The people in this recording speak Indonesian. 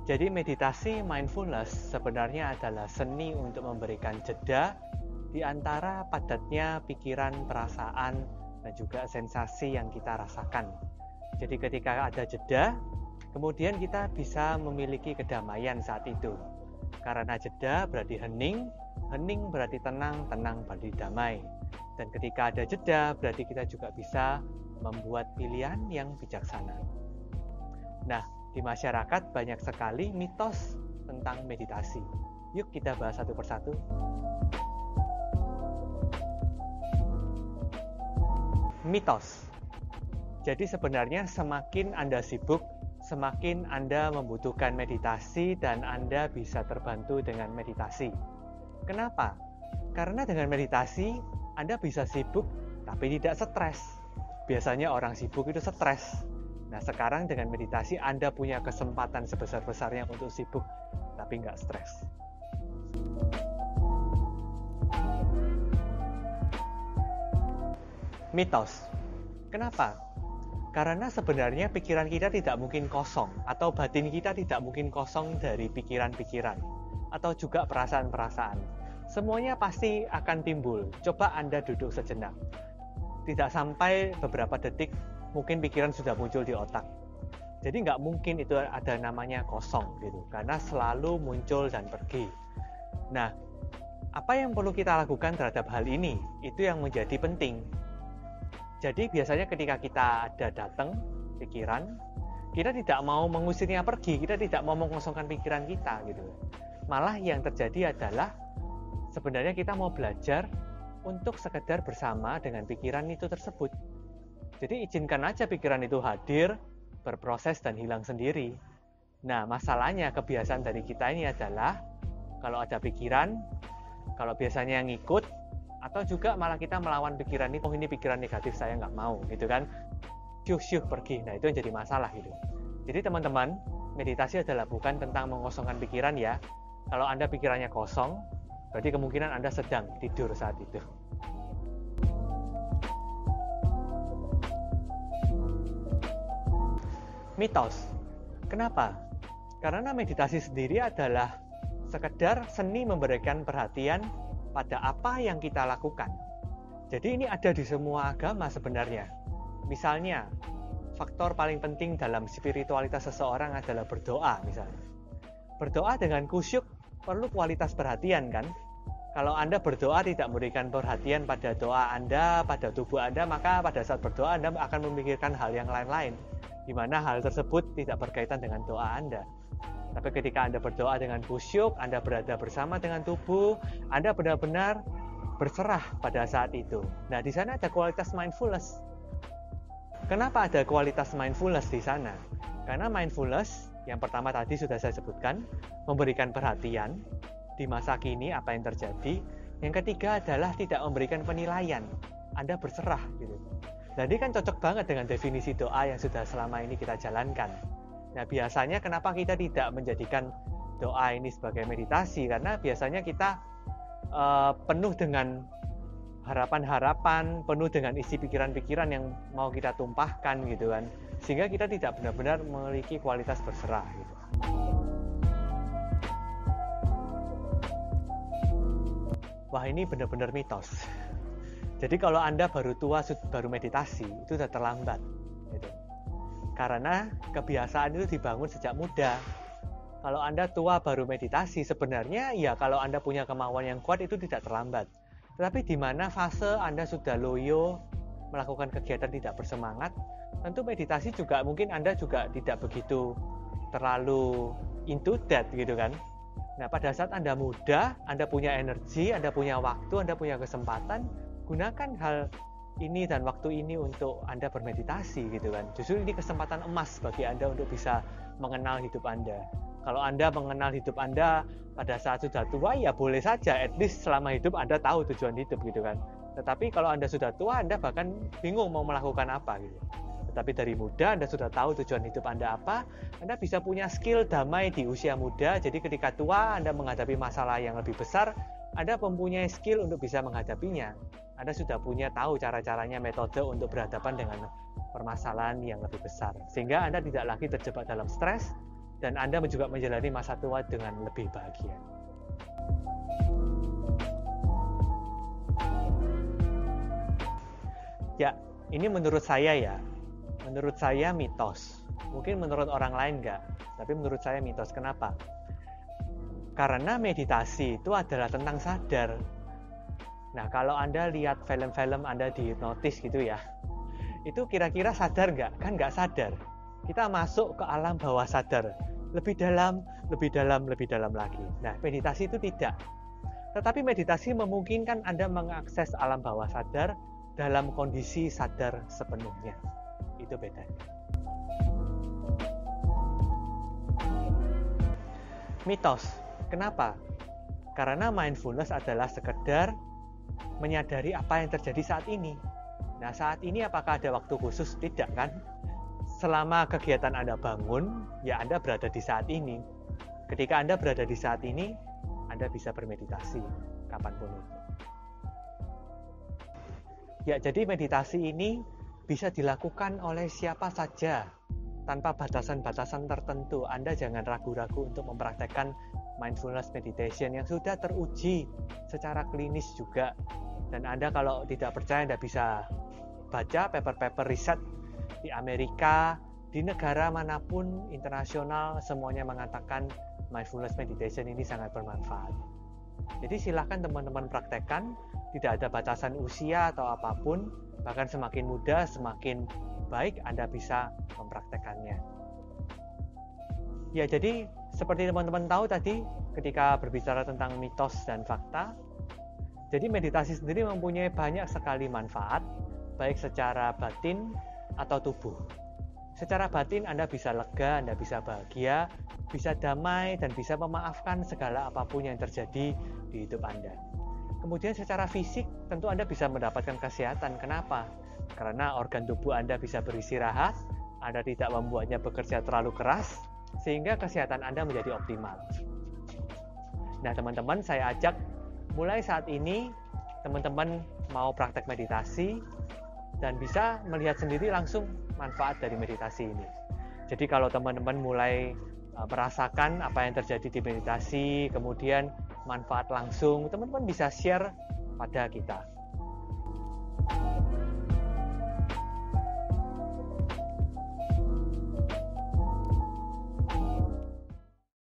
Jadi meditasi mindfulness sebenarnya adalah seni untuk memberikan jeda di antara padatnya pikiran, perasaan, dan juga sensasi yang kita rasakan. Jadi ketika ada jeda, kemudian kita bisa memiliki kedamaian saat itu. Karena jeda berarti hening, hening berarti tenang, tenang berarti damai. Dan ketika ada jeda, berarti kita juga bisa membuat pilihan yang bijaksana. Nah, di masyarakat banyak sekali mitos tentang meditasi. Yuk kita bahas satu persatu. Mitos. Jadi sebenarnya semakin Anda sibuk, semakin Anda membutuhkan meditasi dan Anda bisa terbantu dengan meditasi. Kenapa? Karena dengan meditasi Anda bisa sibuk tapi tidak stres. Biasanya orang sibuk itu stres. Nah, sekarang dengan meditasi Anda punya kesempatan sebesar-besarnya untuk sibuk, tapi nggak stres. Mitos. Kenapa? Karena sebenarnya pikiran kita tidak mungkin kosong, atau batin kita tidak mungkin kosong dari pikiran-pikiran, atau juga perasaan-perasaan. Semuanya pasti akan timbul. Coba Anda duduk sejenak. Tidak sampai beberapa detik, mungkin pikiran sudah muncul di otak. Jadi nggak mungkin itu ada namanya kosong gitu, karena selalu muncul dan pergi. Nah, apa yang perlu kita lakukan terhadap hal ini? Itu yang menjadi penting. Jadi biasanya ketika kita ada datang pikiran, kita tidak mau mengusirnya pergi, kita tidak mau mengosongkan pikiran kita gitu. Malah yang terjadi adalah sebenarnya kita mau belajar untuk sekedar bersama dengan pikiran itu tersebut. Jadi izinkan aja pikiran itu hadir, berproses dan hilang sendiri. Nah, masalahnya kebiasaan dari kita ini adalah kalau ada pikiran, kalau biasanya yang ngikut, atau juga malah kita melawan pikiran ini, oh ini pikiran negatif saya nggak mau gitu kan, syuh pergi. Nah, itu yang jadi masalah gitu. Jadi teman-teman, meditasi adalah bukan tentang mengosongkan pikiran ya. Kalau Anda pikirannya kosong, berarti kemungkinan Anda sedang tidur saat itu. Mitos. Kenapa? Karena meditasi sendiri adalah sekedar seni memberikan perhatian pada apa yang kita lakukan. Jadi ini ada di semua agama sebenarnya. Misalnya, faktor paling penting dalam spiritualitas seseorang adalah berdoa misalnya. Berdoa dengan khusyuk perlu kualitas perhatian kan? Kalau Anda berdoa tidak memberikan perhatian pada doa Anda, pada tubuh Anda, maka pada saat berdoa Anda akan memikirkan hal yang lain-lain, di mana hal tersebut tidak berkaitan dengan doa Anda. Tapi ketika Anda berdoa dengan khusyuk, Anda berada bersama dengan tubuh, Anda benar-benar berserah pada saat itu. Nah, di sana ada kualitas mindfulness. Kenapa ada kualitas mindfulness di sana? Karena mindfulness, yang pertama tadi sudah saya sebutkan, memberikan perhatian di masa kini apa yang terjadi. Yang ketiga adalah tidak memberikan penilaian. Anda berserah gitu. Jadi kan cocok banget dengan definisi doa yang sudah selama ini kita jalankan. Nah, biasanya kenapa kita tidak menjadikan doa ini sebagai meditasi? Karena biasanya kita penuh dengan harapan-harapan, penuh dengan isi pikiran-pikiran yang mau kita tumpahkan gitu kan. Sehingga kita tidak benar-benar memiliki kualitas berserah gitu. Wah, ini benar-benar mitos. Jadi kalau Anda baru tua, baru meditasi, itu sudah terlambat gitu. Karena kebiasaan itu dibangun sejak muda. Kalau Anda tua baru meditasi, sebenarnya ya kalau Anda punya kemauan yang kuat itu tidak terlambat. Tetapi di mana fase Anda sudah loyo, melakukan kegiatan tidak bersemangat, tentu meditasi juga mungkin Anda juga tidak begitu terlalu into that gitu kan. Nah, pada saat Anda muda, Anda punya energi, Anda punya waktu, Anda punya kesempatan, gunakan hal ini dan waktu ini untuk Anda bermeditasi gitu kan. Justru ini kesempatan emas bagi Anda untuk bisa mengenal hidup Anda. Kalau Anda mengenal hidup Anda pada saat sudah tua, ya boleh saja, at least selama hidup Anda tahu tujuan hidup gitu kan. Tetapi kalau Anda sudah tua, Anda bahkan bingung mau melakukan apa gitu. Tetapi dari muda Anda sudah tahu tujuan hidup Anda apa, Anda bisa punya skill damai di usia muda. Jadi ketika tua Anda menghadapi masalah yang lebih besar, Anda mempunyai skill untuk bisa menghadapinya. Anda sudah punya tahu cara-caranya, metode untuk berhadapan dengan permasalahan yang lebih besar. Sehingga Anda tidak lagi terjebak dalam stres, dan Anda juga menjalani masa tua dengan lebih bahagia. Ya, ini menurut saya ya. Menurut saya mitos. Mungkin menurut orang lain enggak, tapi menurut saya mitos. Kenapa? Karena meditasi itu adalah tentang sadar. Nah, kalau Anda lihat film-film Anda dihipnotis gitu ya, itu kira-kira sadar nggak? Kan nggak sadar. Kita masuk ke alam bawah sadar. Lebih dalam, lebih dalam, lebih dalam lagi. Nah, meditasi itu tidak. Tetapi meditasi memungkinkan Anda mengakses alam bawah sadar dalam kondisi sadar sepenuhnya. Itu bedanya. Mitos. Kenapa? Karena mindfulness adalah sekedar menyadari apa yang terjadi saat ini. Nah, saat ini apakah ada waktu khusus? Tidak kan? Selama kegiatan Anda bangun, ya Anda berada di saat ini. Ketika Anda berada di saat ini, Anda bisa bermeditasi kapanpun itu. Ya, jadi meditasi ini bisa dilakukan oleh siapa saja tanpa batasan-batasan tertentu. Anda jangan ragu-ragu untuk mempraktekkan mindfulness meditation yang sudah teruji secara klinis juga. Dan Anda kalau tidak percaya, Anda bisa baca paper-paper riset di Amerika, di negara manapun internasional, semuanya mengatakan mindfulness meditation ini sangat bermanfaat. Jadi silahkan teman-teman praktekkan, tidak ada batasan usia atau apapun, bahkan semakin muda, semakin baik Anda bisa mempraktekannya. Ya, jadi seperti teman-teman tahu tadi ketika berbicara tentang mitos dan fakta, jadi meditasi sendiri mempunyai banyak sekali manfaat, baik secara batin atau tubuh. Secara batin Anda bisa lega, Anda bisa bahagia, bisa damai, dan bisa memaafkan segala apapun yang terjadi di hidup Anda. Kemudian secara fisik tentu Anda bisa mendapatkan kesehatan. Kenapa? Karena organ tubuh Anda bisa beristirahat, Anda tidak membuatnya bekerja terlalu keras, sehingga kesehatan Anda menjadi optimal. Nah, teman-teman, saya ajak mulai saat ini teman-teman mau praktek meditasi dan bisa melihat sendiri langsung manfaat dari meditasi ini. Jadi kalau teman-teman mulai merasakan apa yang terjadi di meditasi, kemudian manfaat langsung, teman-teman bisa share pada kita.